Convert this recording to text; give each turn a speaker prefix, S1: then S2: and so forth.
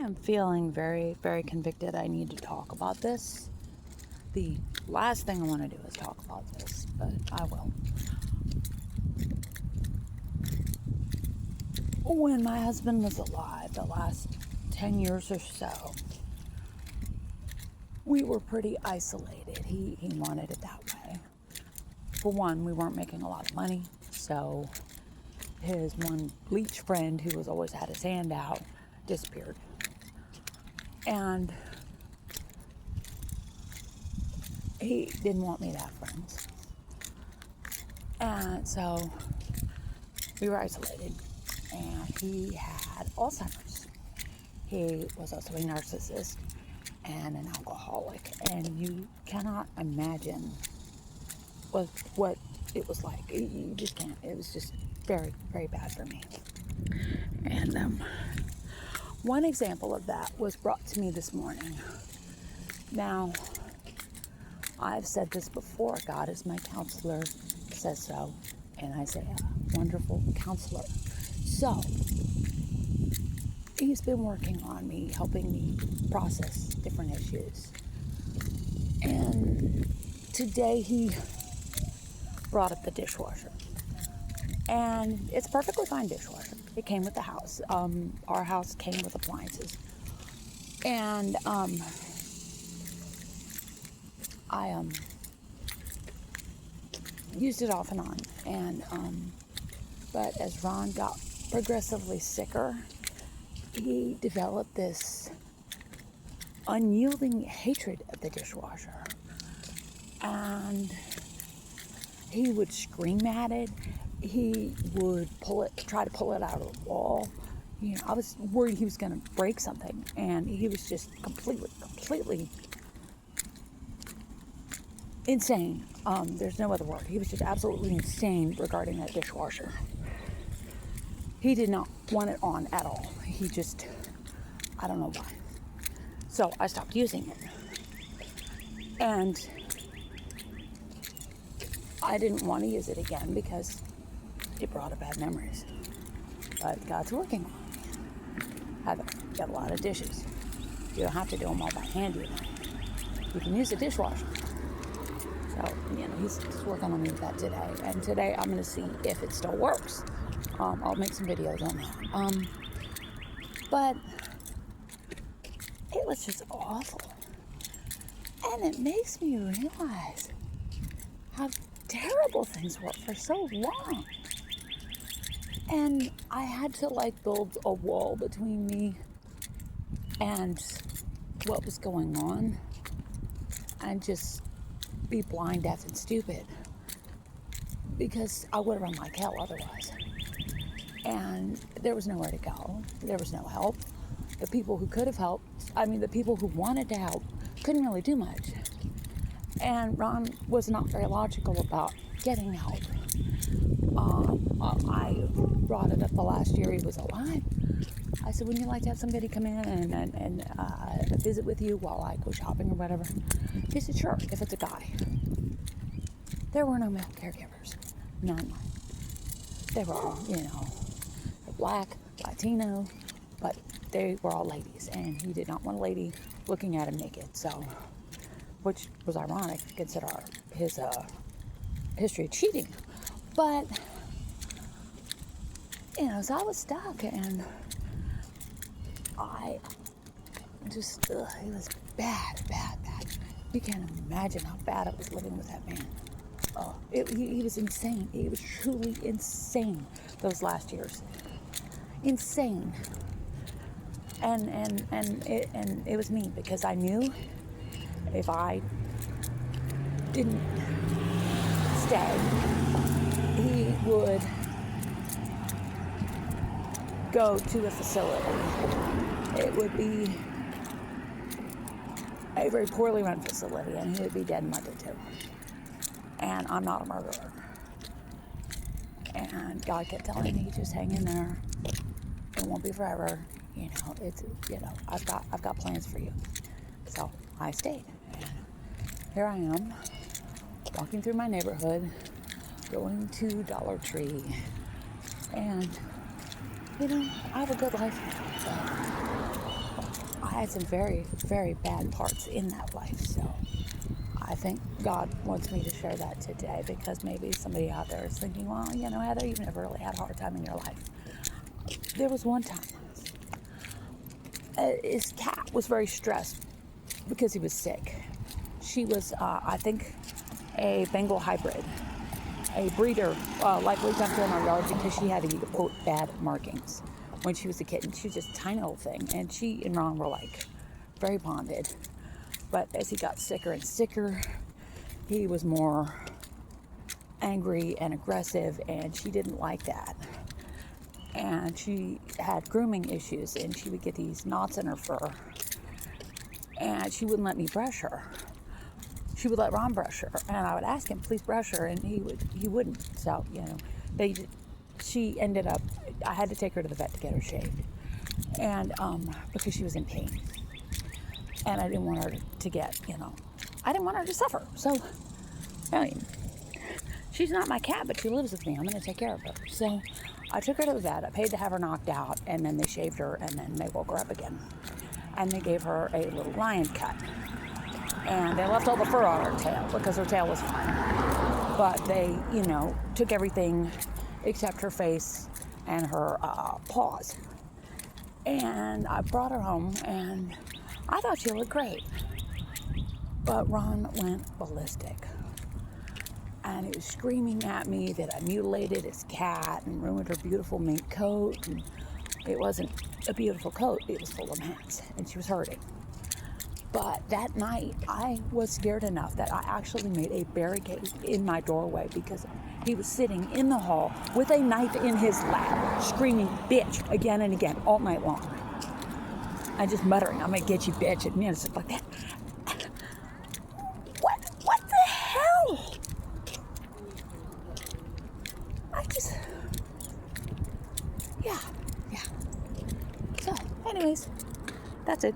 S1: am feeling very, very convicted. I need to talk about this. The last thing I want to do is talk about this, but I will. When my husband was alive, the last 10 years or so, we were pretty isolated. He wanted it that way. For one, we weren't making a lot of money, so his one bleach friend who was always had his hand out disappeared. And he didn't want me to have friends. And so we were isolated. And he had Alzheimer's. He was also a narcissist and an alcoholic. And you cannot imagine what it was like. You just can't. It was just very, very bad for me. And one example of that was brought to me this morning. Now, I've said this before. God is my counselor, says so in Isaiah. Wonderful counselor. So, he's been working on me, helping me process different issues. And today he brought up the dishwasher. And it's a perfectly fine dishwasher. It came with the house. Our house came with appliances. And I used it off and on. And but as Ron got progressively sicker, he developed this unyielding hatred of the dishwasher. And he would scream at it. He would try to pull it out of the wall. You know, I was worried he was going to break something. And he was just completely insane. There's no other word. He was just absolutely insane regarding that dishwasher. He did not want it on at all. He just, I don't know why. So I stopped using it. And I didn't want to use it again because it brought up bad memories. But God's working on me. I've got a lot of dishes. You don't have to do them all by hand, you know. You can use a dishwasher. So, you know, he's working on me with that today. And today I'm going to see if it still works. I'll make some videos on that. But it was just awful. And it makes me realize how terrible things were for so long. And I had to build a wall between me and what was going on and just be blind, deaf, and stupid, because I would have run like hell otherwise. And there was nowhere to go. There was no help. The people who could have helped, the people who wanted to help, couldn't really do much. And Ron was not very logical about getting help. I brought it up the last year he was alive. I said, wouldn't you like to have somebody come in and visit with you while I go shopping or whatever? He said, sure, if it's a guy. There were no male caregivers. None. They were all, black, Latino, but they were all ladies. And he did not want a lady looking at him naked. So, which was ironic, consider his history of cheating. But, so I was stuck, and I just, it was bad. You can't imagine how bad it was living with that man. Oh, he was insane. He was truly insane those last years. Insane. And it was me, because I knew if I didn't stay, he would go to a facility. It would be a very poorly run facility, and he would be dead in a month or two. And I'm not a murderer. And God kept telling me, just hang in there. It won't be forever. I've got plans for you. So I stayed. And here I am, walking through my neighborhood, going to Dollar Tree, and I have a good life now. had some very, very bad parts in that life. So I think God wants me to share that today, because maybe somebody out there is thinking, well, Heather, you've never really had a hard time in your life. There was one time his cat was very stressed because he was sick. She was, I think, a Bengal hybrid. A breeder likely dumped her in our yard because she had, quote, bad markings when she was a kitten. She was just a tiny little thing, and she and Ron were like very bonded. But as he got sicker and sicker, he was more angry and aggressive, and she didn't like that. And she had grooming issues, and she would get these knots in her fur, and she wouldn't let me brush her. She would let Ron brush her, and I would ask him, please brush her, and he wouldn't. So, she ended up, I had to take her to the vet to get her shaved, and because she was in pain, and I didn't want her to get, I didn't want her to suffer. So, she's not my cat, but she lives with me. I'm going to take care of her. So I took her to the vet. I paid to have her knocked out, and then they shaved her, and then they woke her up again. And they gave her a little lion cut. And they left all the fur on her tail because her tail was fine. But they, took everything except her face and her paws. And I brought her home, and I thought she looked great. But Ron went ballistic. And he was screaming at me that I mutilated his cat and ruined her beautiful mink coat. And it wasn't a beautiful coat, it was full of mess, and she was hurting. But that night, I was scared enough that I actually made a barricade in my doorway, because he was sitting in the hall with a knife in his lap, screaming, bitch, again and again, all night long. And just muttering, I'm gonna get you, bitch, and stuff like that. What the hell? Yeah. So, anyways, that's it.